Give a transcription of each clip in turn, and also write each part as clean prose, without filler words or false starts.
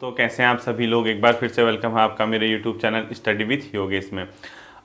तो कैसे हैं आप सभी लोग। एक बार फिर से वेलकम है आपका मेरे YouTube channel study with Yogesh में।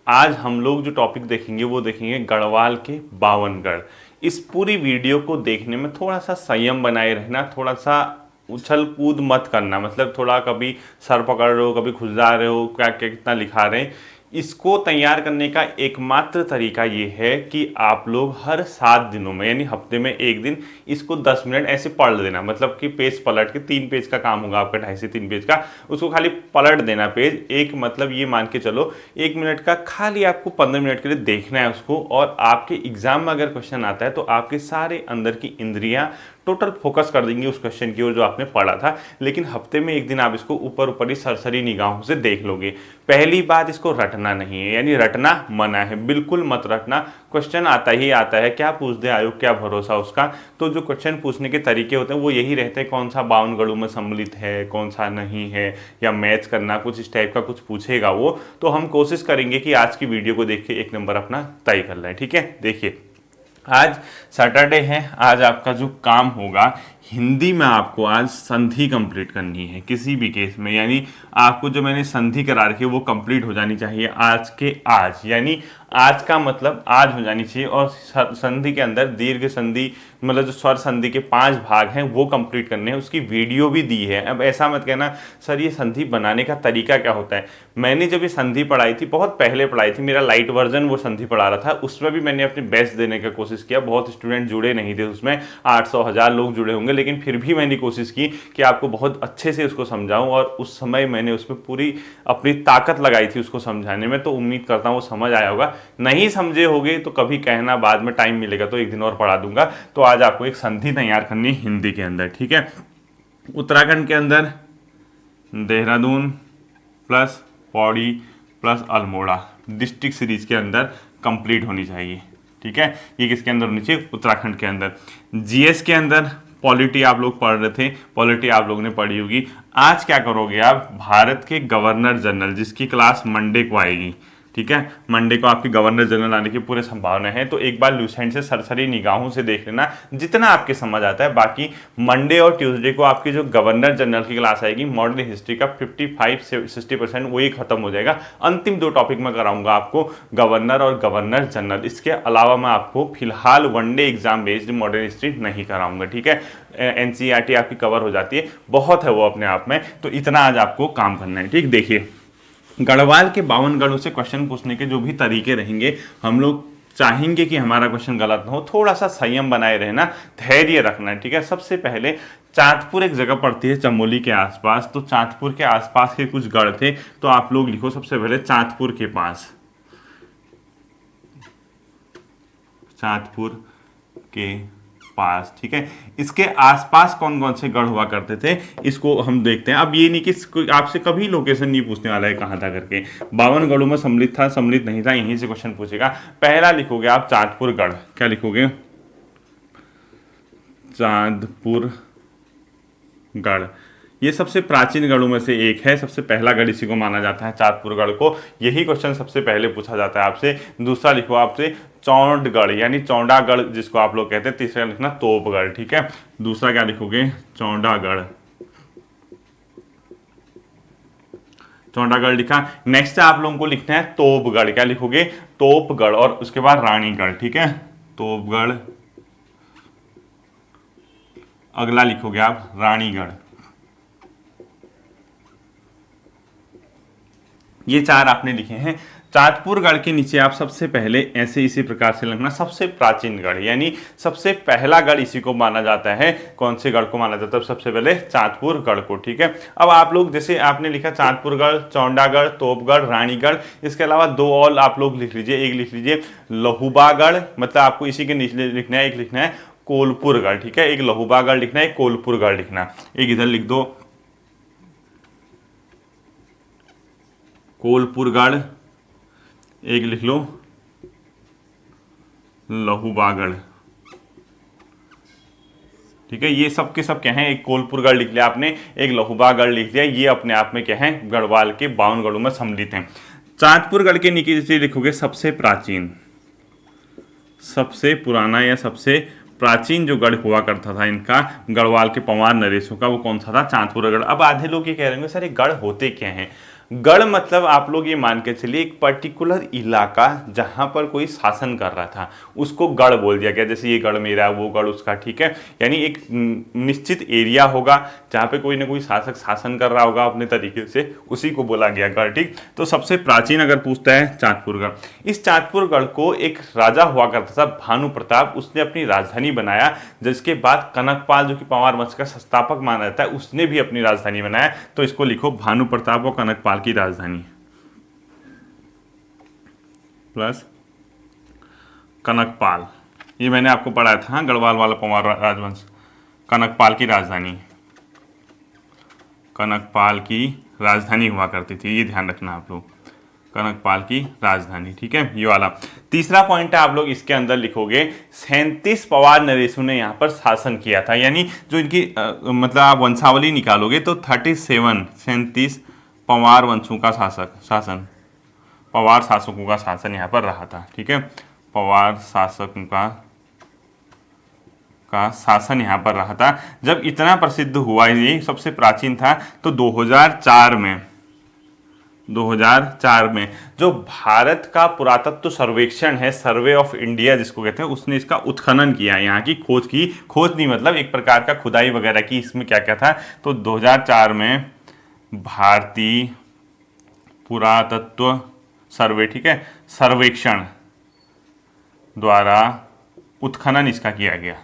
आज हम लोग जो टॉपिक देखेंगे वो देखेंगे गढ़वाल के 52 गढ़। इस पूरी वीडियो को देखने में थोड़ा सा संयम बनाए रहना, थोड़ा सा उछल कूद मत करना, मतलब थोड़ा कभी सर पकड़ रहे हो, कभी खुजला रहे हो, क्या क्या कितना लिखा रहे हैं। इसको तैयार करने का एकमात्र तरीका ये है कि आप लोग हर 7 दिनों में यानी हफ्ते में एक दिन इसको 10 मिनट ऐसे पढ़ देना। मतलब कि पेज पलट के 3 पेज का काम होगा आपका, 2.5 से 3 पेज का, उसको खाली पलट देना पेज एक। मतलब ये मान के चलो 1 मिनट का खाली आपको 15 मिनट के लिए देखना है उसको। और आपके एग्जाम में अगर क्वेश्चन आता है तो आपके सारे अंदर की इंद्रियां टोटल फोकस कर देंगे उस क्वेश्चन की ओर जो आपने पढ़ा था। लेकिन हफ्ते में एक दिन आप इसको ऊपर ऊपर ही सरसरी निगाहों से देख लोगे। पहली बात, इसको रटना नहीं है, यानी रटना मना है, बिल्कुल मत रटना। क्वेश्चन आता ही आता है, क्या पूछ दे आयोग, क्या भरोसा उसका। तो जो क्वेश्चन पूछने के तरीके होते हैं वो यही रहते हैं, कौन सा 52 गढ़ों में सम्मिलित है, कौन सा नहीं है, या मैच करना, कुछ इस टाइप का कुछ पूछेगा वो। तो हम कोशिश करेंगे कि आज की वीडियो को देख के 1 नंबर अपना तय कर लें। ठीक है, देखिए आज सैटरडे है। आज आपका जो काम होगा, हिंदी में आपको आज संधि कंप्लीट करनी है किसी भी केस में। यानी आपको जो मैंने संधि करा रखी है वो कंप्लीट हो जानी चाहिए आज के आज। यानी आज का मतलब आज हो जानी चाहिए। और संधि के अंदर दीर्घ संधि, मतलब जो स्वर संधि के 5 भाग हैं वो कंप्लीट करने हैं। उसकी वीडियो भी दी है। अब ऐसा मत कहना सर ये संधि बनाने का तरीका क्या होता है। मैंने जब ये संधि पढ़ाई थी, बहुत पहले पढ़ाई थी, मेरा लाइट वर्जन वो संधि पढ़ा रहा था, उसमें भी मैंने अपनी बेस्ट देने का कोशिश किया। बहुत स्टूडेंट जुड़े नहीं थे उसमें, 800-1000 लोग जुड़े होंगे, लेकिन फिर भी मैंने कोशिश की कि आपको बहुत अच्छे से उसको समझाऊं। और उस समय मैंने उसमें पूरी अपनी ताकत लगाई थी उसको समझाने में। तो उम्मीद करता हूं वो समझ आया होगा। नहीं समझे होगे तो कभी कहना, बाद में टाइम मिलेगा तो एक दिन और पढ़ा दूंगा। तो आज आपको एक संधि तैयार करनी है हिंदी के अंदर। ठीक है, उत्तराखंड के अंदर Dehradun plus Pauri plus Almora district series के अंदर कंप्लीट होनी चाहिए। ठीक है, ये किसके अंदर होनी चाहिए, उत्तराखंड के अंदर। जीएस के अंदर पॉलिटी आप लोग पढ़ रहे थे, पॉलिटी आप लोगों ने पढ़ी होगी। आज क्या करोगे आप, भारत के गवर्नर जनरल, जिसकी क्लास मंडे को आएगी, ठीक है, मंडे को आपके गवर्नर जनरल आने की पूरी संभावना है। तो एक बार लूसेंट से सरसरी निगाहों से देख लेना जितना आपके समझ आता है। बाकी मंडे और ट्यूसडे को आपकी जो गवर्नर जनरल की क्लास आएगी, मॉडर्न हिस्ट्री का 55 से 60% वही खत्म हो जाएगा। अंतिम 2 टॉपिक में कराऊंगा आपको, गवर्नर और गवर्नर जनरल। इसके अलावा मैं आपको फिलहाल one day exam based modern history नहीं कराऊंगा। ठीक है, एनसीईआरटी आपकी कवर हो जाती है, बहुत है वो अपने आप में। तो इतना आज आपको काम करना है। ठीक, देखिए गढ़वाल के 52 गढ़ों से क्वेश्चन पूछने के जो भी तरीके रहेंगे, हम लोग चाहेंगे कि हमारा क्वेश्चन गलत ना हो। थोड़ा सा संयम बनाए रहना, धैर्य रखना है। ठीक है, सबसे पहले चांदपुर एक जगह पड़ती है चमोली के आसपास। तो चांदपुर के आसपास के कुछ गढ़ थे, तो आप लोग लिखो सबसे पहले चांदपुर के पास, चांदपुर के पास। ठीक है, इसके आसपास कौन कौन से गढ़ हुआ करते थे इसको हम देखते हैं। अब ये नहीं कि आपसे कभी लोकेशन नहीं पूछने वाला है कहाँ था करके। 52 गढ़ों में सम्मिलित था, सम्मिलित नहीं था, यहीं से क्वेश्चन पूछेगा। पहला लिखोगे आप चांदपुर गढ़। क्या लिखोगे, चांदपुर गढ़। ये सबसे प्राचीन गढ़ों में से एक है, सबसे पहला गढ़ इसी को माना जाता है, चांदपुर गढ़ को। यही क्वेश्चन सबसे पहले पूछा जाता है आपसे। दूसरा लिखो आपसे चौंडगढ़, यानी चौंडागढ़ जिसको आप लोग कहते हैं। तीसरा लिखना तोपगढ़। ठीक है, दूसरा क्या लिखोगे, चौंडागढ़। चौंडागढ़ लिखा। नेक्स्ट आप लोगों को लिखना है तोपगढ़। क्या लिखोगे, तोपगढ़। और उसके बाद रानीगढ़। ठीक है, तोपगढ़। अगला लिखोगे आप रानीगढ़। ये 4 आपने लिखे हैं। चांदपुर गढ़ के नीचे आप सबसे पहले ऐसे इसी प्रकार से लिखना सबसे प्राचीन गढ़, यानी सबसे पहला गढ़ इसी को माना जाता है। कौन से गढ़ को माना जाता है, सबसे पहले चांदपुर गढ़ को। ठीक है, अब आप लोग जैसे आपने लिखा चांदपुर गढ़, चौंडागढ़, तोपगढ़, रानीगढ़, इसके अलावा 2 और आप लोग लिख लीजिए। एक लिख लीजिए लहुबागढ़, मतलब आपको इसी के नीचे लिखना है। एक लिखना है कोलपुरगढ़। ठीक है, एक लहुबागढ़ लिखना है, एक कोलपुरगढ़ लिखना। एक इधर लिख दो कोलपुरगढ़, एक लिख लो लहुबागढ़। ठीक है, ये सब के सब क्या हैं, एक कोलपुरगढ़ लिख लिया आपने, एक लहुबागढ़ लिख दिया। ये अपने आप में क्या है, गढ़वाल के 52 गढ़ों में सम्मिलित हैं। चांदपुर गढ़ के नीचे लिखोगे सबसे प्राचीन, सबसे पुराना या सबसे प्राचीन जो गढ़ हुआ करता था इनका, गढ़वाल के पंवार नरेशों का, वो कौन सा था? चांदपुर गढ़। अब आधे लोग ये कह रहे होंगे सर ये गढ़ होते क्या हैं? गढ़ मतलब आप लोग ये मान के चलिए एक पर्टिकुलर इलाका जहां पर कोई शासन कर रहा था उसको गढ़ बोल दिया गया। जैसे ये गढ़ मेरा, वो गढ़ उसका, ठीक है। यानी एक निश्चित एरिया होगा जहां पे कोई ना कोई शासक शासन कर रहा होगा अपने तरीके से, उसी को बोला गया गढ़, ठीक। तो सबसे प्राचीन अगर पूछता है चांदपुर गढ़। इस चांदपुर गढ़ को एक राजा हुआ करता था भानु प्रताप, उसने अपनी राजधानी बनाया, जिसके बाद कनकपाल जो कि पंवार वंश का संस्थापक माना जाता है उसने भी अपनी राजधानी बनाया। तो इसको लिखो भानु प्रताप और कनकपाल की राजधानी प्लस कनकपाल। ये मैंने आपको पढ़ाया था गढ़वाल वाला पंवार राजवंश। कनकपाल की राजधानी, कनकपाल की राजधानी हुआ करती थी, ये ध्यान रखना आप लोग, कनकपाल की राजधानी, ठीक है। ये वाला तीसरा पॉइंट है, आप लोग इसके अंदर लिखोगे 37 पंवार नरेशों ने यहाँ पर शासन किया था। यानी जो इनकी मतलब आप वंशावली निकालोगे तो 37 पंवार वंशों का शासन, पंवार शासकों का शासन यहाँ पर रहा था, ठीक है। पंवार शासकों का शासन यहाँ पर रहा था। जब इतना प्रसिद्ध हुआ, ये सबसे प्राचीन था, तो 2004 में जो भारत का पुरातत्व सर्वेक्षण है, सर्वे ऑफ इंडिया जिसको कहते हैं, उसने इसका उत्खनन किया, यहाँ की खोज नहीं मतलब एक प्रकार का खुदाई वगैरह की। इसमें क्या क्या था, तो 2004 में भारतीय पुरातत्व सर्वे, ठीक है, सर्वेक्षण द्वारा उत्खनन इसका किया गया,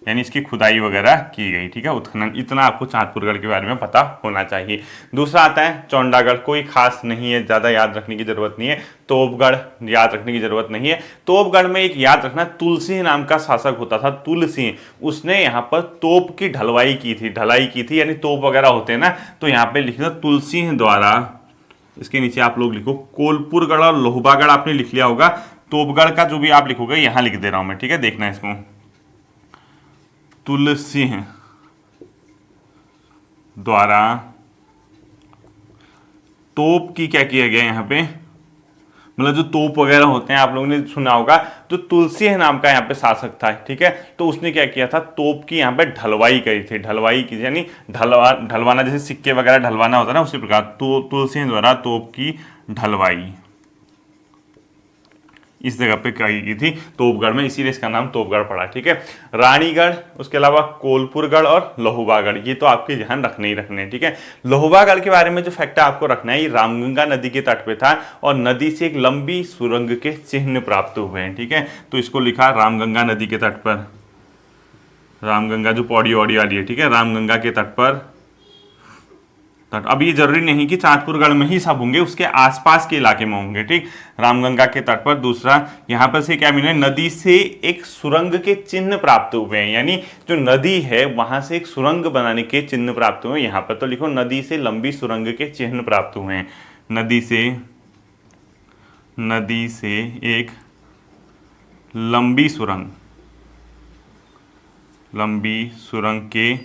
यानी इसकी खुदाई वगैरह की गई, ठीक है, उत्खनन। इतना आपको चांदपुरगढ़ के बारे में पता होना चाहिए। दूसरा आता है चौंडागढ़। कोई खास नहीं है, ज़्यादा याद रखने की जरूरत नहीं है। तोपगढ़ याद रखने की जरूरत नहीं है। तोपगढ़ में एक याद रखना, तुलसी नाम का शासक होता था, तुलसी। उसने यहाँ पर तोप की ढलाई की थी, यानी तोप वगैरह होते हैं ना, तो यहाँ पे लिख दो तुलसी द्वारा। इसके नीचे आप लोग लिखो कोलपुरगढ़ और लोहबागढ़, आपने लिख लिया होगा। तोपगढ़ का जो भी आप लिखोगे यहाँ लिख दे रहा हूं मैं, ठीक है, देखना इसको। तुलसी द्वारा तोप की क्या किया गया यहाँ पे, मतलब जो तोप वगैरह होते हैं आप लोगों ने सुना होगा, तो तुलसी नाम का यहाँ पे शासक था, ठीक है। तो उसने क्या किया था, तोप की यहाँ पे ढलवाई करी थी, यानी ढलवाना, जैसे सिक्के वगैरह ढलवाना होता है ना, उसी प्रकार तो तुलसी द्वारा तोप की ढलवाई इस जगह पे कही गई थी, तोपगढ़ में, इसीलिए इसका नाम तोपगढ़ पड़ा, ठीक है। रानीगढ़, उसके अलावा कोलपुरगढ़ और लोहबागढ़, ये तो आपके ध्यान रखने ही रखने, ठीक है। लोहबागढ़ के बारे में जो फैक्ट आपको रखना है, ये रामगंगा नदी के तट पे था और नदी से एक लंबी सुरंग के चिन्ह प्राप्त हुए हैं, ठीक है। तो इसको लिखा रामगंगा नदी के तट पर, रामगंगा जो पौड़ी औड़ी वाली है, ठीक है, रामगंगा के तट पर। अब ये जरूरी नहीं कि चांदपुरगढ़ में ही सब होंगे, उसके आसपास के इलाके में होंगे, ठीक। रामगंगा के तट पर। दूसरा यहाँ पर से क्या मिला, नदी से एक सुरंग के चिन्ह प्राप्त हुए हैं, यानी जो नदी है वहां से एक सुरंग बनाने के चिन्ह प्राप्त हुए हैं। यहाँ पर तो लिखो नदी से लंबी सुरंग के चिन्ह प्राप्त हुए हैं, नदी से एक लंबी सुरंग के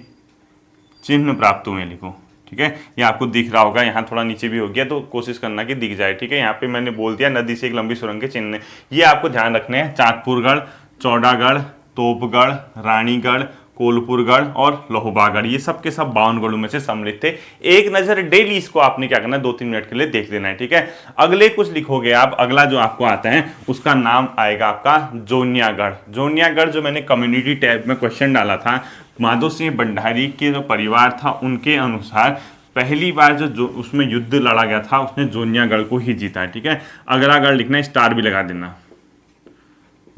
चिन्ह प्राप्त हुए हैं, लिखो, ठीक है। ये आपको दिख रहा होगा, यहाँ थोड़ा नीचे भी हो गया तो कोशिश करना कि दिख जाए, ठीक है। यहाँ पे मैंने बोल दिया नदी से एक लंबी सुरंग के चिन्ह, ये आपको ध्यान रखने हैं। चांदपुरगढ़, चौड़ागढ़, तोपगढ़, रानीगढ़, कोलपुरगढ़ और लोहबागढ़, ये सब के सब 52 गढ़ों में से सम्मिलित थे। एक नजर डेली इसको आपने क्या करना है, 2-3 मिनट के लिए देख लेना है, ठीक है। अगले कुछ लिखोगे आप, अगला जो आपको आता है उसका नाम आएगा आपका जोनियागढ़। जोनियागढ़ जो मैंने कम्युनिटी टैब में क्वेश्चन डाला था, माधो सिंह भंडारी के जो परिवार था उनके अनुसार पहली बार जो उसमें युद्ध लड़ा गया था उसने जोनियागढ़ को ही जीता है, ठीक है। अगला गढ़ लिखना, स्टार भी लगा देना,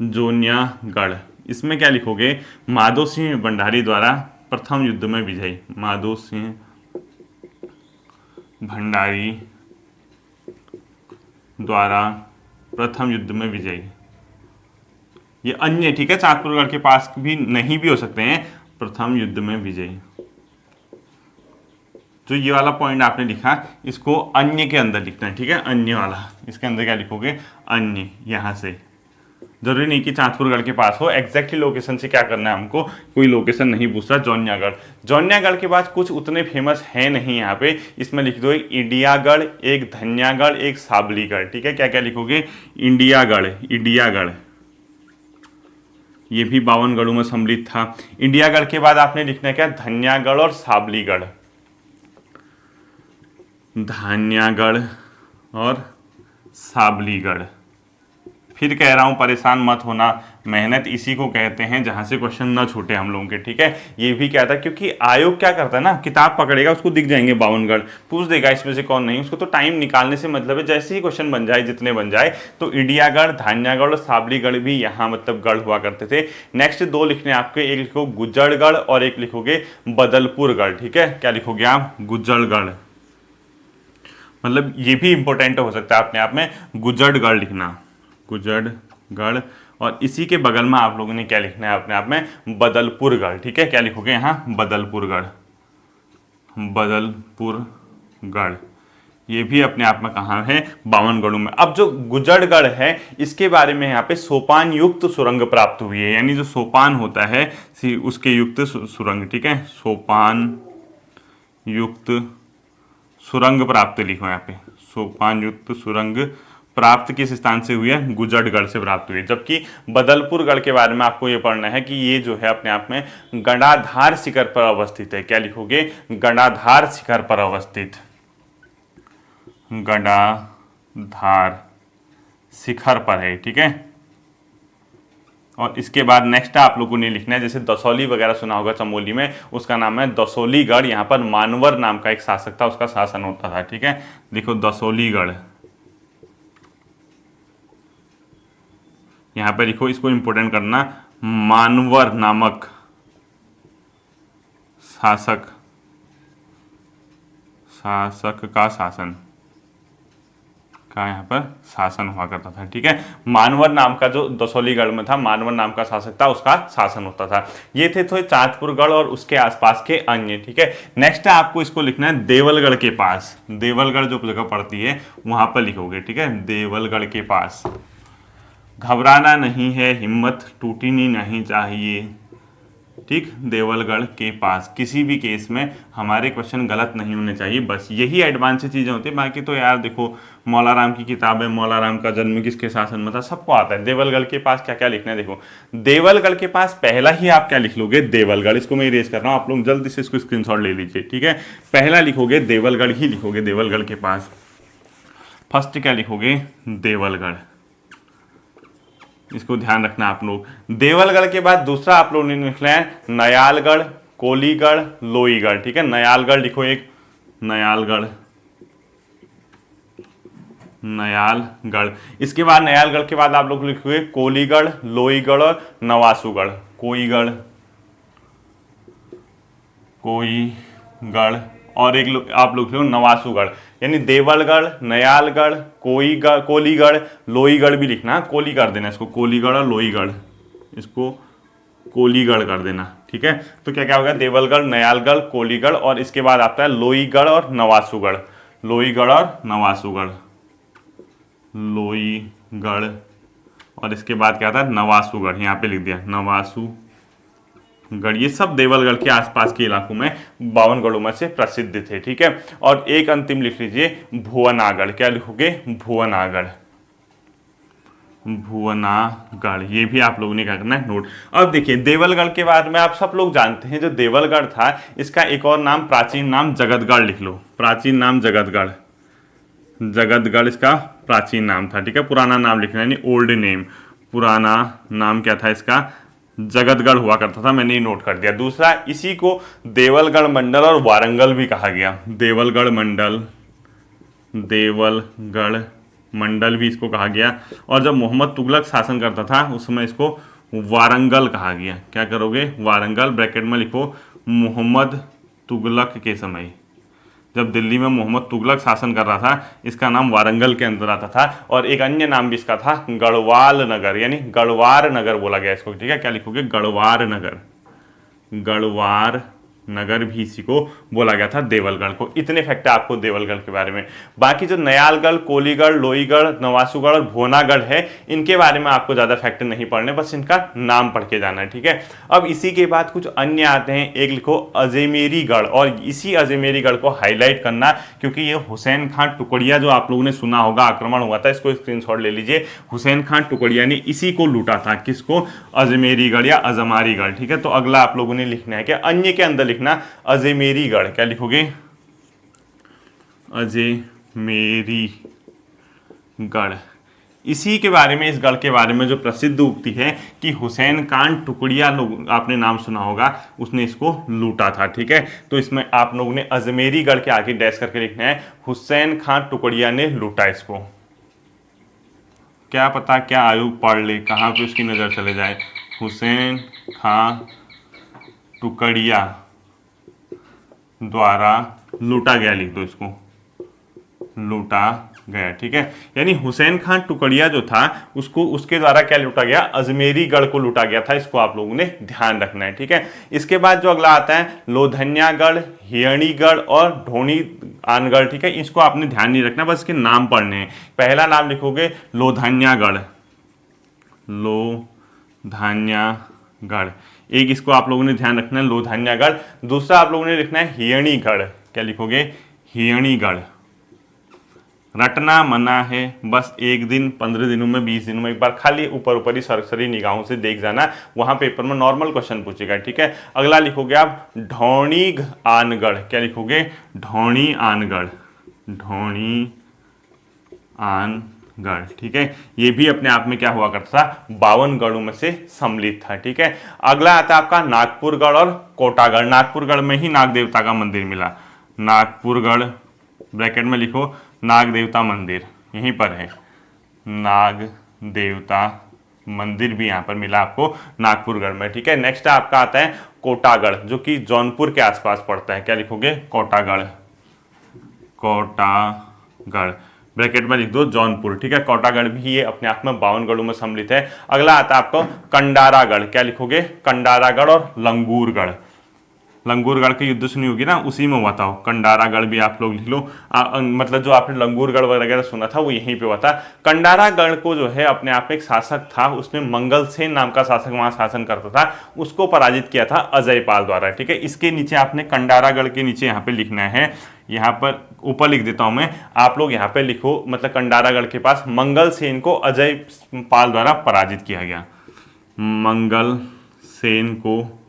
जोनियागढ़। इसमें क्या लिखोगे, माधो सिंह भंडारी द्वारा प्रथम युद्ध में विजयी, माधो सिंह भंडारी द्वारा प्रथम युद्ध में विजयी। ये अन्य, ठीक है, चांदपुरगढ़ के पास भी नहीं भी हो सकते हैं, प्रथम युद्ध में विजयी। जो ये वाला पॉइंट आपने लिखा, इसको अन्य के अंदर लिखना है, ठीक है, अन्य वाला। इसके अंदर क्या लिखोगे, अन्य। यहाँ से जरूरी नहीं कि चांदपुरगढ़ के पास हो, एग्जैक्टली लोकेशन से क्या करना है हमको, कोई लोकेशन नहीं पूछ रहा। जोनियागढ़ के बाद कुछ उतने फेमस है नहीं यहाँ पे, इसमें लिख दो एक इंडियागढ़, एक धन्यागढ़, एक साबलीगढ़, ठीक है। क्या क्या लिखोगे, इंडियागढ़, ये भी 52 गढ़ों में सम्मिलित था। इंडियागढ़ के बाद आपने लिखना है क्या, धन्यागढ़ और साबलीगढ़, धान्यागढ़ और साबलीगढ़। फिर कह रहा हूं परेशान मत होना, मेहनत इसी को कहते हैं जहां से क्वेश्चन ना छूटे हम लोगों के, ठीक है। ये भी क्या था, क्योंकि आयोग क्या करता है ना, किताब पकड़ेगा उसको दिख जाएंगे 52 गढ़, पूछ देगा इसमें से कौन नहीं, उसको तो टाइम निकालने से मतलब है, जैसे ही क्वेश्चन बन जाए, जितने बन जाए। तो इंडियागढ़, धान्यागढ़ और साबलीगढ़ भी यहाँ मतलब गढ़ हुआ करते थे। नेक्स्ट दो लिखने आपके, एक लिखो गुज्जरगढ़ और एक लिखोगे बदलपुरगढ़, ठीक है। क्या लिखोगे आप, गुज्जरगढ़, मतलब ये भी इंपॉर्टेंट हो सकता है अपने आप में, गुज्जरगढ़ लिखना, गुज्जरगढ़। और इसी के बगल में आप लोगों ने क्या लिखना है अपने आप में, बदलपुरगढ़, ठीक है। क्या लिखोगे यहाँ, बदलपुरगढ़, बदलपुरगढ़। ये भी अपने आप में कहाँ है, 52 गढ़ों में। अब जो गुज्जरगढ़ है इसके बारे में यहाँ पे सोपान युक्त सुरंग प्राप्त हुई है, यानी जो सोपान होता है उसके युक्त सुरंग, ठीक है। सोपान युक्त सुरंग प्राप्त लिखो यहाँ पे, सोपान युक्त सुरंग प्राप्त किस स्थान से हुई है, गुज्जरगढ़ से प्राप्त हुई है। जबकि बदलपुरगढ़ के बारे में आपको ये पढ़ना है कि ये जो है अपने आप में गणाधार शिखर पर अवस्थित है। क्या लिखोगे, गणाधार शिखर पर अवस्थित, गणाधार शिखर पर है, ठीक है। और इसके बाद नेक्स्ट आप लोगों ने लिखना है, जैसे दसौली वगैरह सुना होगा चमोली में, उसका नाम है दसौलीगढ़। यहाँ पर मानवर नाम का एक शासक था, उसका शासन होता था, ठीक है। देखो दसौलीगढ़, यहाँ पे लिखो, इसको इंपोर्टेंट करना, मानवर नामक शासक का शासन का यहाँ पर शासन हुआ करता था, ठीक है। मानवर नाम का जो दसौलीगढ़ में था, मानवर नाम का शासक था, उसका शासन होता था। ये थे चाँदपुरगढ़ और उसके आसपास के अन्य, ठीक है। नेक्स्ट है आपको इसको लिखना है देवलगढ़ के पास, देवलगढ़ जो जगह पड़ती है वहां पर लिखोगे, ठीक है। देवलगढ़ के पास, घबराना नहीं है, हिम्मत टूटनी नहीं चाहिए, ठीक। देवलगढ़ के पास, किसी भी केस में हमारे क्वेश्चन गलत नहीं होने चाहिए, बस यही एडवांस चीज़ें होती है। बाकी तो यार देखो, मौलाराम की किताब है, मौलाराम का जन्म किसके शासन में था, सबको आता है। देवलगढ़ के पास क्या क्या लिखना है, देखो देवलगढ़ के पास पहला ही आप क्या लिख लोगे, देवलगढ़। इसको मैं इरेज कर रहा हूँ, आप लोग जल्दी से इसको स्क्रीनशॉट ले लीजिए, ठीक है। पहला लिखोगे देवलगढ़ ही लिखोगे, देवलगढ़ के पास फर्स्ट क्या लिखोगे, देवलगढ़। इसको ध्यान रखना आप लोग। देवलगढ़ के बाद दूसरा आप लोगों ने लिखना है नयालगढ़, कोलीगढ़, लोईगढ़, ठीक है। नयालगढ़ लिखो एक, नयालगढ़, नयालगढ़। इसके बाद नयालगढ़ के बाद आप लोग लिखोगे कोलीगढ़, लोईगढ़ और नवासुगढ़, कोईगढ़, कोईगढ़ और एक आप लोग लिखो नवासुगढ़। यानी देवलगढ़, नयालगढ़, कोईगढ़, कोलीगढ़, लोईगढ़ भी लिखना, कोली कर देना इसको, कोलीगढ़ और लोईगढ़, इसको कोलीगढ़ कर देना, ठीक है। तो क्या क्या होगा, देवलगढ़, नयालगढ़, कोलीगढ़ और इसके बाद आता है लोईगढ़ और नवासुगढ़, लोईगढ़ और नवासुगढ़, लोईगढ़ और इसके बाद क्या था, नवासुगढ़, यहाँ पे लिख दिया नवासुगढ़। ये सब देवलगढ़ के आसपास के इलाकों में 52 गढ़ों में से प्रसिद्ध थे, ठीक है। और एक अंतिम लिख लीजिए भुवनागढ़। क्या लिखोगे, भुवनागढ़, भुवनागढ़। ये भी आप लोगों ने क्या करना है, नोट। अब देखिए देवलगढ़ के बारे में आप सब लोग जानते हैं, जो देवलगढ़ था इसका एक और नाम, प्राचीन नाम जगतगढ़ लिख लो, प्राचीन नाम जगतगढ़, जगतगढ़ इसका प्राचीन नाम था, ठीक है। पुराना नाम लिखना यानी ओल्ड नेम, पुराना नाम क्या था इसका, जगतगढ़ हुआ करता था, मैंने ये नोट कर दिया। दूसरा, इसी को देवलगढ़ मंडल और वारंगल भी कहा गया, देवलगढ़ मंडल, देवलगढ़ मंडल भी इसको कहा गया। और जब मोहम्मद तुगलक शासन करता था उस समय इसको वारंगल कहा गया। क्या करोगे, वारंगल, ब्रैकेट में लिखो मोहम्मद तुगलक के समय, जब दिल्ली में मोहम्मद तुगलक शासन कर रहा था, इसका नाम वारंगल के अंदर आता था। और एक अन्य नाम भी इसका था गढ़वाल नगर, यानी गढ़वार नगर बोला गया इसको, ठीक है। क्या लिखोगे, गढ़वार नगर, गढ़वार नगर भी इसी को बोला गया था, देवलगढ़ को। इतने फैक्ट है आपको देवलगढ़ के बारे में। बाकी जो नयालगढ़, कोलीगढ़, लोईगढ़, नवासुगढ़ और भोनागढ़ है, इनके बारे में आपको ज्यादा फैक्ट नहीं पढ़ने, बस इनका नाम पढ़ के जाना है, ठीक है। अब इसी के बाद कुछ अन्य आते हैं। एक लिखो अजमेरीगढ़, और इसी अजमेरीगढ़ को हाईलाइट करना, क्योंकि ये हुसैन खां टुकड़िया जो आप लोगों ने सुना होगा आक्रमण हुआ था, इसको स्क्रीनशॉट ले लीजिए। हुसैन खां टुकड़िया ने इसी को लूटा था, किसको? अजमेरीगढ़ या अजमारीगढ़, ठीक है। तो अगला आप लोगों ने लिखना है कि अन्य के अंदर लिखना अजमेरीगढ़, क्या लिखोगे? अजमेरीगढ़। इसी के बारे में, इस गढ़ के बारे में जो प्रसिद्ध उक्ति है कि हुसैन खान टुकड़िया, लोग आपने नाम सुना होगा, उसने इसको लूटा था, ठीक है। तो इसमें आप लोगों ने अजमेरीगढ़ के आगे डैश करके लिखना है हुसैन खान टुकड़िया ने लूटा इसको। क्या पता क्या आयु पढ़ ले, कहाँ पे उसकी नजर चले जाए। हुसैन खां टुकड़िया द्वारा लूटा गया, लिख दो इसको, लूटा गया, ठीक है। यानी हुसैन खान टुकड़िया जो था उसको, उसके द्वारा क्या लूटा गया? अजमेरीगढ़ को लूटा गया था। इसको आप लोगों ने ध्यान रखना है, ठीक है। इसके बाद जो अगला आता है लोधन्यागढ़, हियणीगढ़ और ढोणी आनगढ़, ठीक है। इसको आपने ध्यान नहीं रखना, बस इसके नाम पढ़ने हैं। पहला नाम लिखोगे लोधन्यागढ़, लोधन्यागढ़, एक इसको आप लोगों ने ध्यान रखना है, लोधन्यागढ़। दूसरा आप लोगों ने लिखना है हियणीगढ़, क्या लिखोगे? हियणीगढ़। रटना मना है, बस एक दिन, 15 दिनों में, 20 दिनों में एक बार खाली ऊपर ऊपर ही सरसरी निगाहों से देख जाना, वहां पेपर में नॉर्मल क्वेश्चन पूछेगा, ठीक है। अगला लिखोगे आप ढौणी आनगढ़, क्या लिखोगे? ढौणी आनगढ़, ढौणी आनगढ़, ठीक है। ये भी अपने आप में क्या हुआ करता था? 52 गढ़ों में से सम्मिलित था, ठीक है। अगला आता है आपका नागपुरगढ़ और कोटागढ़। नागपुरगढ़ में ही नाग देवता का मंदिर मिला, नागपुरगढ़, ब्रैकेट में लिखो नाग देवता मंदिर, यहीं पर है, नाग देवता मंदिर भी यहाँ पर मिला आपको नागपुरगढ़ में, ठीक है। नेक्स्ट आपका आता है कोटागढ़, जो कि जौनपुर के आसपास पड़ता है, क्या लिखोगे? कोटागढ़, कोटागढ़, ब्रैकेट में लिख दो जौनपुर, ठीक है। कोटागढ़ भी ये अपने आप में 52 गढ़ों में सम्मिलित है। अगला आता है आपको कंडारागढ़, क्या लिखोगे? कंडारागढ़ और लंगूरगढ़। लंगूरगढ़ की युद्ध सुनी होगी ना, उसी में हुआ था। कंडारागढ़ भी आप लोग लिख लो, मतलब जो आपने लंगूरगढ़ वगैरह सुना था वो यहीं पे हुआ था। कंडारागढ़ को जो है अपने आप में एक शासक था, उसने मंगलसेन नाम का शासक वहां शासन करता था, उसको पराजित किया था अजयपाल द्वारा, ठीक है। इसके नीचे आपने कंडारागढ़ के नीचे यहाँ पे लिखना है, यहाँ पर ऊपर लिख देता हूं मैं, आप लोग यहाँ पे लिखो, मतलब कंडारागढ़ के पास मंगलसेन को अजयपाल द्वारा पराजित किया गया, मंगलसेन को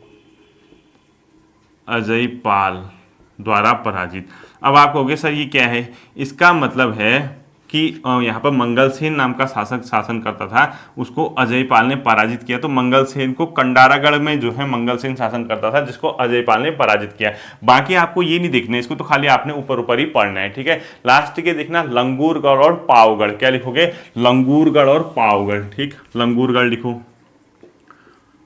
अजयपाल द्वारा पराजित। अब आप कहोगे सर ये क्या है? इसका मतलब है कि यहाँ पर मंगलसेन नाम का शासक शासन करता था, उसको अजयपाल ने पराजित किया। तो मंगलसेन को, कंडारागढ़ में जो है मंगलसेन शासन करता था, जिसको अजयपाल ने पराजित किया। बाकी आपको ये नहीं देखना, इसको तो खाली आपने ऊपर ऊपर ही पढ़ना है, ठीक है। लास्ट के देखना लंगूरगढ़ और पावगढ़, क्या लिखोगे? लंगूरगढ़ और पावगढ़, ठीक। लंगूरगढ़ लिखो,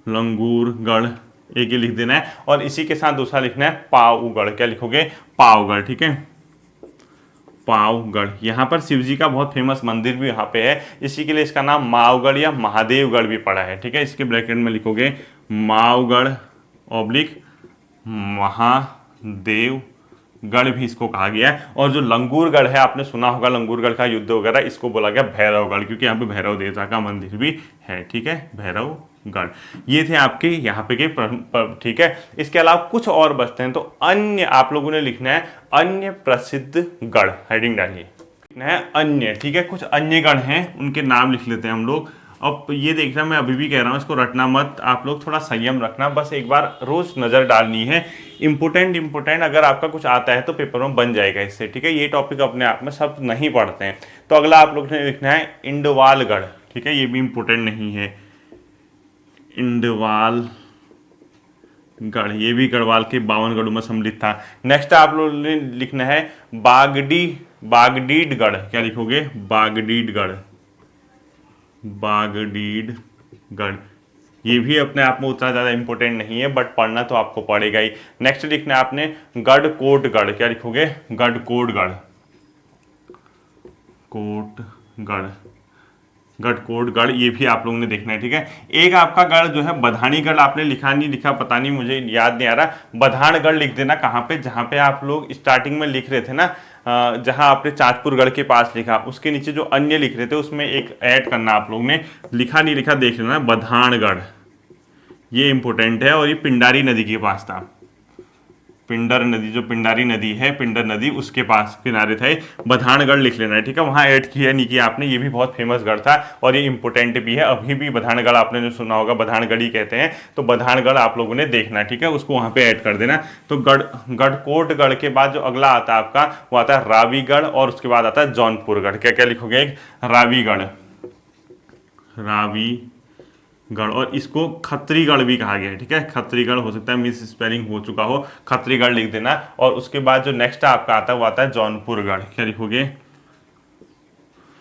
लंगूरगढ़ एक ही लिख देना है, और इसी के साथ दूसरा लिखना है पावगढ़, क्या लिखोगे? पावगढ़, ठीक है। पावगढ़, यहाँ पर शिव जी का बहुत फेमस मंदिर भी यहाँ पे है, इसी के लिए इसका नाम मावगढ़ या महादेवगढ़ भी पड़ा है, ठीक है। इसके ब्रैकेट में लिखोगे मावगढ़ ऑब्लिक महादेवगढ़ भी इसको कहा गया है। और जो लंगूरगढ़ है, आपने सुना होगा लंगूरगढ़ का युद्ध वगैरह, इसको बोला गया भैरवगढ़, क्योंकि यहाँ पे भैरव देवता का मंदिर भी है, ठीक है, भैरवगढ़। ये थे आपके यहाँ पे के, ठीक है। इसके अलावा कुछ और बचते हैं, तो अन्य आप लोगों ने लिखना है, अन्य प्रसिद्ध गढ़, हेडिंग डालिए, लिखना है अन्य, ठीक है। कुछ अन्य गढ़ हैं, उनके नाम लिख लेते हैं हम लोग। अब ये देखना, मैं अभी भी कह रहा हूँ, इसको रटना मत, आप लोग थोड़ा संयम रखना, बस एक बार रोज नजर डालनी है। इंपोर्टेंट अगर आपका कुछ आता है तो पेपर में बन जाएगा इससे, ठीक है। ये टॉपिक अपने आप में सब नहीं पढ़ते हैं। तो अगला आप लोग ने लिखना है इंडवालगढ़, ठीक है, ये भी इंपोर्टेंट नहीं है। इंडवालगढ़, ये भी गढ़वाल के 52 गढ़ों में सम्मिलित था। नेक्स्ट आप लोगों ने लिखना है बागडीडगढ़, क्या लिखोगे? बागडीडगढ़, बागडीडगढ़, ये भी अपने आप में उतना ज़्यादा इंपॉर्टेंट नहीं है, बट पढ़ना तो आपको पड़ेगा ही। नेक्स्ट लिखना है आपने गढ़कोटगढ़, क्या लिखोगे? गढ़कोटगढ़, कोटगढ़, गढ़कोटगढ़, ये भी आप लोगों ने देखना है, ठीक है। एक आपका गढ़ जो है बधानीगढ़, आपने लिखा नहीं लिखा पता नहीं, मुझे याद नहीं आ रहा। बधानगढ़ लिख देना कहाँ पे, जहाँ पे आप लोग स्टार्टिंग में लिख रहे थे ना, जहाँ आपने चाँदपुरगढ़ के पास लिखा, उसके नीचे जो अन्य लिख रहे थे उसमें एक ऐड करना आप लोग ने, लिखा नहीं लिखा देख लेना। बधानगढ़ ये इंपॉर्टेंट है, और ये पिंडारी नदी के पास था। पिंडर नदी, जो पिंडारी नदी है, पिंडर नदी उसके पास किनारे थे। बधानगढ़ लिख लेना है, ठीक है। वहाँ ऐड किया नहीं किया आपने, ये भी बहुत फेमस गढ़ था और ये इंपॉर्टेंट भी है। अभी भी बधानगढ़ आपने जो सुना होगा, बधानगढ़ी कहते हैं, तो बधानगढ़ आप लोगों ने देखना है, ठीक है, उसको वहाँ पे ऐड कर देना। तो गढ़कोटगढ़ के बाद जो अगला आता है आपका, वो आता है रावीगढ़, और उसके बाद आता है जौनपुरगढ़। क्या क्या लिखोगे, रावीगढ़, रावीगढ़, और इसको खत्रीगढ़ भी कहा गया है, ठीक है। खत्रीगढ़ हो सकता है मिस स्पेलिंग हो चुका हो, खत्रीगढ़ लिख देना। और उसके बाद जो नेक्स्ट आपका आता है वो आता है जौनपुरगढ़। क्या लिखोगे,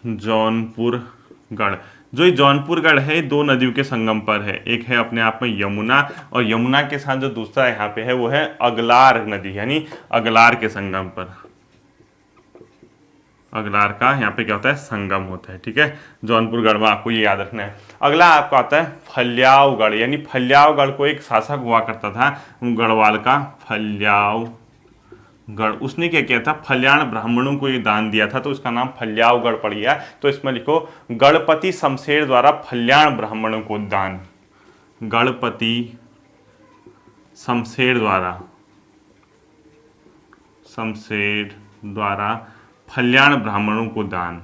जौनपुरगढ़। जो ये जौनपुरगढ़ है, दो नदियों के संगम पर है। एक है अपने आप में यमुना, और यमुना के साथ जो दूसरा यहाँ पे है वो है अगलार नदी, यानी अगलार के संगम पर, अगलार का यहाँ पे क्या होता है, संगम होता है, ठीक है। जौनपुरगढ़ में आपको ये याद रखना है। अगला आपका आता है फल्यावगढ़, यानी फल्यावगढ़ को एक शासक हुआ करता था गढ़वाल का, फल्यावगढ़। उसने क्या किया था, फल्याण ब्राह्मणों को ये दान दिया था, तो इसका नाम फल्यावगढ़ पड़ गया। तो इसमें लिखो, गणपति शमशेर द्वारा फल्याण ब्राह्मणों को दान, गणपति शमशेर द्वारा, शमशेर द्वारा फल्याण ब्राह्मणों को दान,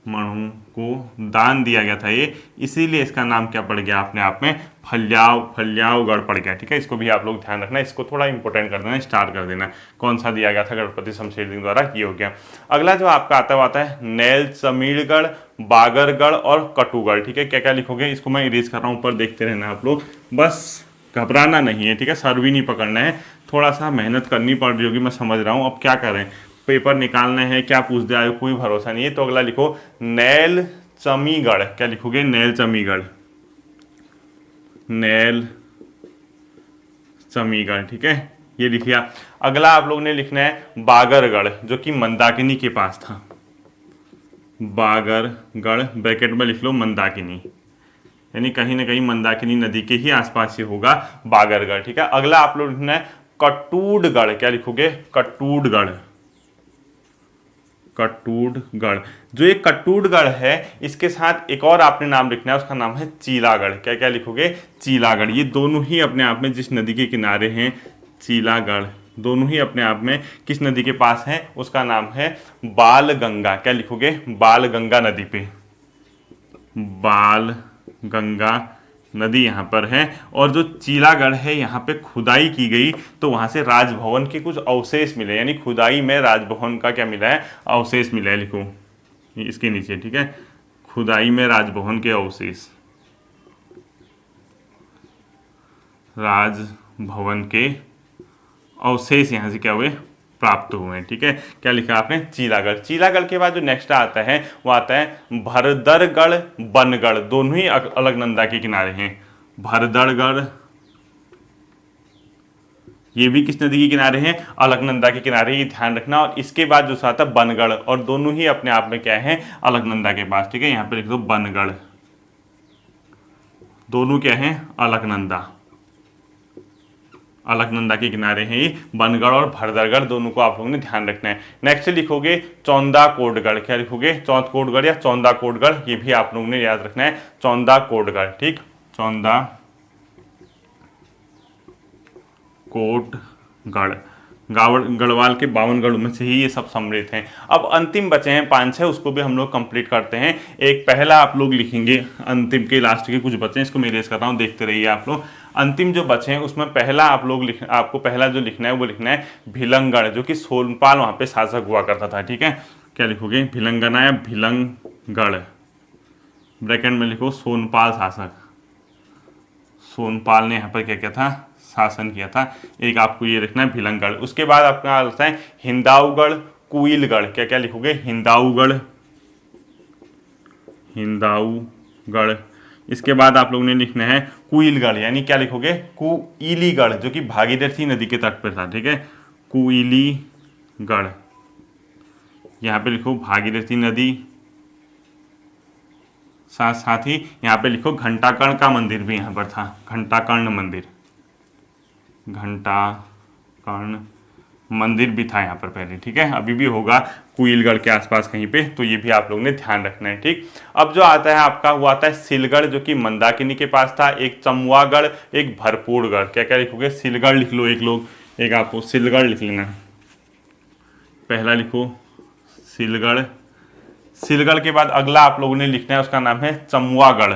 ब्राह्मणों को दान दिया गया था ये, इसीलिए इसका नाम क्या पड़ गया अपने आप में, फल्यावगढ़ पड़ गया, ठीक है। इसको भी आप लोग ध्यान रखना, इसको थोड़ा इंपॉर्टेंट कर देना, स्टार कर देना, कौन सा दिया गया था, गणपति शमशेर सिंह द्वारा, ये हो गया। अगला जो आपका आता है नैलचमीड़गढ़, बागरगढ़ और कटुगढ़, ठीक है। क्या क्या लिखोगे, इसको मैं इरेज कर रहा हूँ, ऊपर देखते रहना आप लोग, बस घबराना नहीं है, ठीक है। सर भी नहीं पकड़ना है, थोड़ा सा मेहनत करनी पड़ रही होगी, मैं समझ रहा हूँ। अब क्या करें, पेपर निकालने हैं, क्या पूछ दिया है कोई भरोसा नहीं है। तो अगला लिखो नैलचमीगढ़। क्या लिखोगे, नैलचमीगढ़, नैलचमीगढ़, ठीक है, ये लिख लिया। अगला आप लोग ने लिखना है बागरगढ़, जो कि मंदाकिनी के पास था। बागरगढ़ ब्रैकेट में लिख लो मंदाकिनी, यानी कहीं ना कहीं मंदाकिनी नदी के ही आसपास ही होगा बागरगढ़, ठीक है। अगला आप लोग लिखना है कटूडगढ़। क्या लिखोगे, कटूडगढ़, कटूडगढ़। जो ये कटूडगढ़ है, इसके साथ एक और आपने नाम लिखना है, उसका नाम है चीलागढ़। क्या क्या लिखोगे, चीलागढ़। ये दोनों ही अपने आप में जिस नदी के किनारे हैं, चीलागढ़, दोनों ही अपने आप में किस नदी के पास हैं, उसका नाम है बालगंगा। क्या लिखोगे, बालगंगा नदी पे, बालगंगा नदी यहाँ पर है। और जो चीलागढ़ है, यहाँ पे खुदाई की गई, तो वहाँ से राजभवन के कुछ अवशेष मिले, यानी खुदाई में राजभवन का क्या मिला है, अवशेष मिला है। लिखो इसके नीचे, ठीक है, खुदाई में राजभवन के अवशेष, राजभवन के अवशेष यहाँ से क्या हुए, प्राप्त हुए हैं, ठीक है। क्या लिखा आपने, चीलागढ़। चीलागढ़ के बाद जो नेक्स्ट आता है वो आता है भरदरगढ़, बनगढ़, दोनों ही अलकनंदा के किनारे हैं। भरदरगढ़, ये भी किस नदी के किनारे हैं, अलकनंदा के किनारे, ये ध्यान रखना। और इसके बाद जो आता है बनगढ़, और दोनों ही अपने आप में क्या है, अलकनंदा के पास, ठीक है। यहाँ पे लिख दो बनगढ़, दोनों क्या है, अलकनंदा, अलकनंदा के किनारे हैं ये बनगढ़ और भरदरगढ़, दोनों को आप लोगों ने ध्यान रखना है। नेक्स्ट लिखोगे चौंदाकोटगढ़। क्या लिखोगे, चौंदकोटगढ़ या चौंदाकोटगढ़, ये भी आप लोगों ने याद रखना है, चौंदाकोटगढ़, ठीक, चौंदाकोटगढ़। गढ़वाल के 52 गढ़ों में से ही ये सब सम्मिलित हैं। अब अंतिम बचे हैं 5-6, उसको भी हम लोग कंप्लीट करते हैं। एक पहला आप लोग लिखेंगे, अंतिम के लास्ट के कुछ बचे हैं, इसको मैं इरेज कर रहा हूँ, देखते रहिए आप लोग। अंतिम जो बचे हैं उसमें पहला आप लोग आपको पहला जो लिखना है वो लिखना है भिलंगड़, जो कि सोनपाल वहाँ पे शासक हुआ करता था, ठीक है। क्या लिखोगे, भिलंगना या भिलंगड़, ब्रैकेट में लिखो सोनपाल शासक, सोनपाल ने यहाँ पर क्या किया था, शासन किया था। एक आपको ये लिखना है भिलंगड़। उसके बाद आपका आता है हिंदाऊगढ़, कुइलगढ़। क्या क्या लिखोगे, हिंदाऊगढ़, हिंदाऊगढ़। इसके बाद आप लोगों ने लिखना है कुइलगढ़, यानी क्या लिखोगे, कुइलीगढ़, जो कि भागीरथी नदी के तट पर था, ठीक है, कुइलीगढ़, यहाँ पे लिखो भागीरथी नदी, साथ साथ ही यहाँ पे लिखो घंटाकर्ण का मंदिर भी यहाँ पर था, घंटाकर्ण मंदिर, घंटाकर्ण मंदिर भी था यहाँ पर पहले, ठीक है। अभी भी होगा कुइलगढ़ के आसपास कहीं पे, तो ये भी आप लोगों ने ध्यान रखना है, ठीक। अब जो आता है आपका वो आता है सिलगढ़, जो कि मंदाकिनी के पास था, एक चमवागढ़, एक भरपूरगढ़। क्या क्या लिखोगे? सिलगढ़ लिख लो एक लोग, एक आपको सिलगढ़ लिख लेना। पहला लिखो सिलगढ़। सिलगढ़ के बाद अगला आप लोगों ने लिखना है, उसका नाम है चमवागढ़।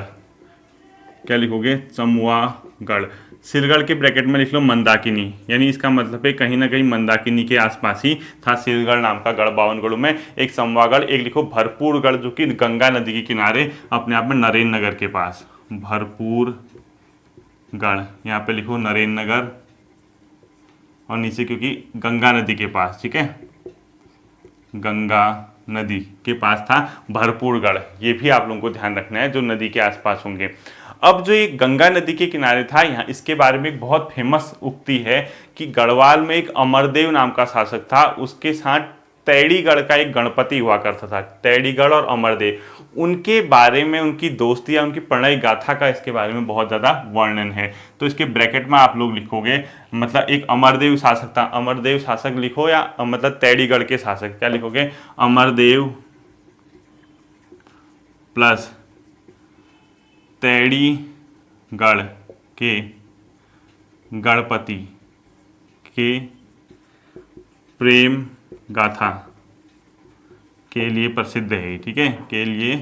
क्या लिखोगे? चमवागढ़। सिलगढ़ के ब्रैकेट में लिख लो मंदाकिनी, यानी इसका मतलब है कहीं ना कहीं मंदाकिनी के आसपास ही था सिलगढ़ नाम का गढ़ 52 गढ़ों में। एक चमवागढ़, एक लिखो भरपूरगढ़, जो कि गंगा नदी के किनारे अपने आप में नरेंद्र नगर के पास, भरपूरगढ़। यहाँ पे लिखो नरेंद्र नगर और नीचे क्योंकि गंगा नदी के पास, ठीक है, गंगा नदी के पास था भरपूरगढ़। ये भी आप लोगों को ध्यान रखना है जो नदी के आसपास होंगे। अब जो ये गंगा नदी के किनारे था, यहाँ इसके बारे में एक बहुत फेमस उक्ति है कि गढ़वाल में एक अमरदेव नाम का शासक था, उसके साथ तैड़ीगढ़ का एक गणपति हुआ करता था। तैड़ीगढ़ और अमरदेव, उनके बारे में, उनकी दोस्ती या उनकी प्रणय गाथा का इसके बारे में बहुत ज़्यादा वर्णन है। तो इसके ब्रैकेट में आप लोग लिखोगे, मतलब एक अमरदेव शासक था, अमरदेव शासक लिखो, या मतलब तैड़ीगढ़ के शासक। क्या लिखोगे? अमरदेव प्लस तैड़ीगढ़ के गणपति के प्रेम गाथा के लिए प्रसिद्ध है, ठीक है, के लिए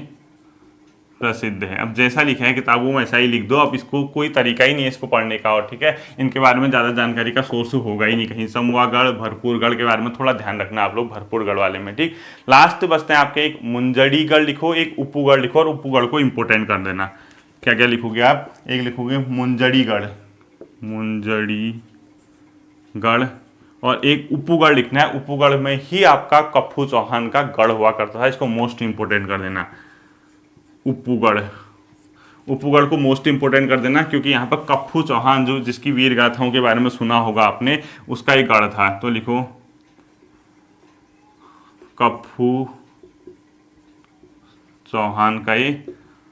प्रसिद्ध है। अब जैसा लिखा है किताबों में वैसा ही लिख दो, अब इसको कोई तरीका ही नहीं है इसको पढ़ने का, और ठीक है, इनके बारे में ज़्यादा जानकारी का सोर्स होगा ही नहीं कहीं। चमवागढ़, भरपूरगढ़ के बारे में थोड़ा ध्यान रखना आप लोग, भरपूरगढ़ वाले में, ठीक। लास्ट बचते हैं आपके एक मुंजड़ीगढ़ लिखो, एक उपूगढ़ लिखो, और उपूगढ़ को इंपोर्टेंट कर देना। क्या क्या लिखोगे आप? एक लिखोगे मुंजड़ीगढ़, मुंजड़ीगढ़, और एक उपूगढ़ लिखना है। उपूगढ़ में ही आपका कप्पू चौहान का गढ़ हुआ करता था, इसको मोस्ट इंपोर्टेंट कर देना। उपूगढ़, उपूगढ़ को मोस्ट इंपोर्टेंट कर देना, क्योंकि यहाँ पर कप्पू चौहान, जो जिसकी वीर गाथाओं के बारे में सुना होगा आपने, उसका एक गढ़ था। तो लिखो कप्पू चौहान का ये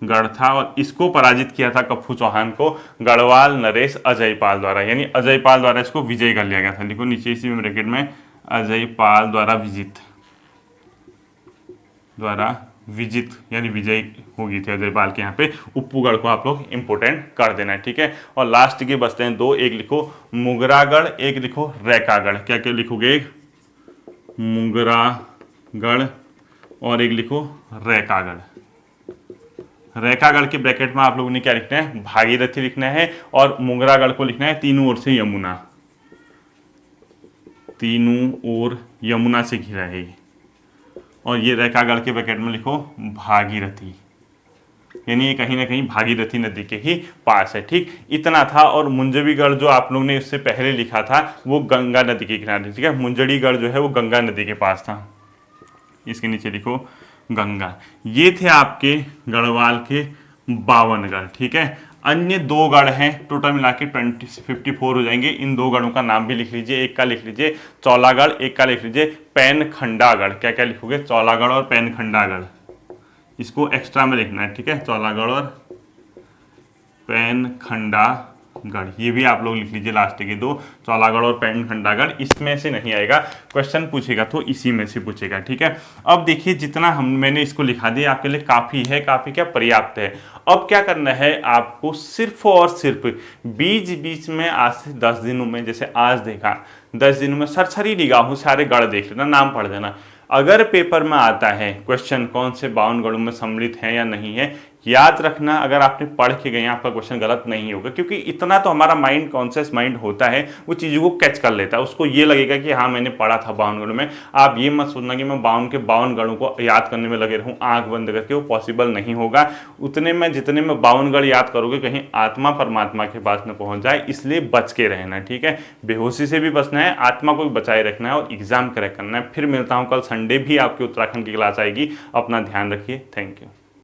गढ़ था, और इसको पराजित किया था कप्पू चौहान को गढ़वाल नरेश अजयपाल द्वारा, यानी अजयपाल द्वारा इसको विजय कर लिया गया था। लिखो नीचे इसी ब्रैकेट में, अजयपाल द्वारा विजित यानी विजय हो गई थी अजयपाल के यहाँ पे। उपूगढ़ को आप लोग इंपोर्टेंट कर देना है, ठीक है। और लास्ट के बचते हैं दो, एक लिखो मुगरागढ़, एक लिखो रैकागढ़। क्या क्या लिखोगे? एक मुगरागढ़ और एक लिखो रैकागढ़। रैकागढ़ के ब्रैकेट में आप लोगों ने क्या लिखना है? भागीरथी लिखना है, और मुगरागढ़ को लिखना है तीनों ओर से यमुना, तीनों ओर यमुना से घिरा है। और ये रैकागढ़ के ब्रैकेट में लिखो भागीरथी, यानी ये कहीं ना कहीं भागीरथी नदी के ही पास है, ठीक। इतना था। और मुंजड़ीगढ़ जो आप लोगों ने उससे पहले लिखा था वो गंगा नदी के किनारे, ठीक है। मुंजड़ीगढ़ जो है वो गंगा नदी के पास था, इसके नीचे लिखो गंगा। ये थे आपके गढ़वाल के 52 गढ़, ठीक है। अन्य दो गढ़ हैं, टोटल मिला के 54 हो जाएंगे। इन दो गढ़ों का नाम भी लिख लीजिए, एक का लिख लीजिए चौलागढ़, एक का लिख लीजिए पैनखंडागढ़। क्या क्या लिखोगे? चौलागढ़ और पैनखंडागढ़, इसको एक्स्ट्रा में लिखना है, ठीक है। चौलागढ़ और पैनखंडागढ़, ये भी आप लोग लिख लीजिए लास्ट के दो, चौलागढ़ और पैनखंडागढ़। इसमें से नहीं आएगा, क्वेश्चन पूछेगा तो इसी में से पूछेगा, ठीक है। अब देखिए जितना मैंने इसको लिखा दिया आपके लिए काफ़ी है, काफ़ी क्या पर्याप्त है। अब क्या करना है आपको? सिर्फ और सिर्फ बीच बीच में आज से 10 दिनों में, जैसे आज देखा, 10 दिनों में सरसरी निगाहों सारे गढ़ देख लेना, नाम पढ़ देना। अगर पेपर में आता है क्वेश्चन कौन से 52 गढ़ों में सम्मिलित है या नहीं है, याद रखना, अगर आपने पढ़ के गए आपका क्वेश्चन गलत नहीं होगा, क्योंकि इतना तो हमारा माइंड, कॉन्शियस माइंड होता है, वो चीज़ों को कैच कर लेता है। उसको ये लगेगा कि हाँ मैंने पढ़ा था 52 गढ़ों में। आप ये मत सोचना कि मैं 52 के 52 गढ़ों को याद करने में लगे रहूँ आंख बंद करके, वो पॉसिबल नहीं होगा। उतने में जितने में 52 गढ़ याद करोगे कहीं आत्मा परमात्मा के पास न पहुँच जाए, इसलिए बच के रहना, ठीक है। बेहोशी से भी बचना है, आत्मा को भी बचाए रखना है, और एग्जाम क्रैक करना है। फिर मिलता हूँ कल संडे भी आपकी उत्तराखंड की क्लास आएगी। अपना ध्यान रखिए, थैंक यू।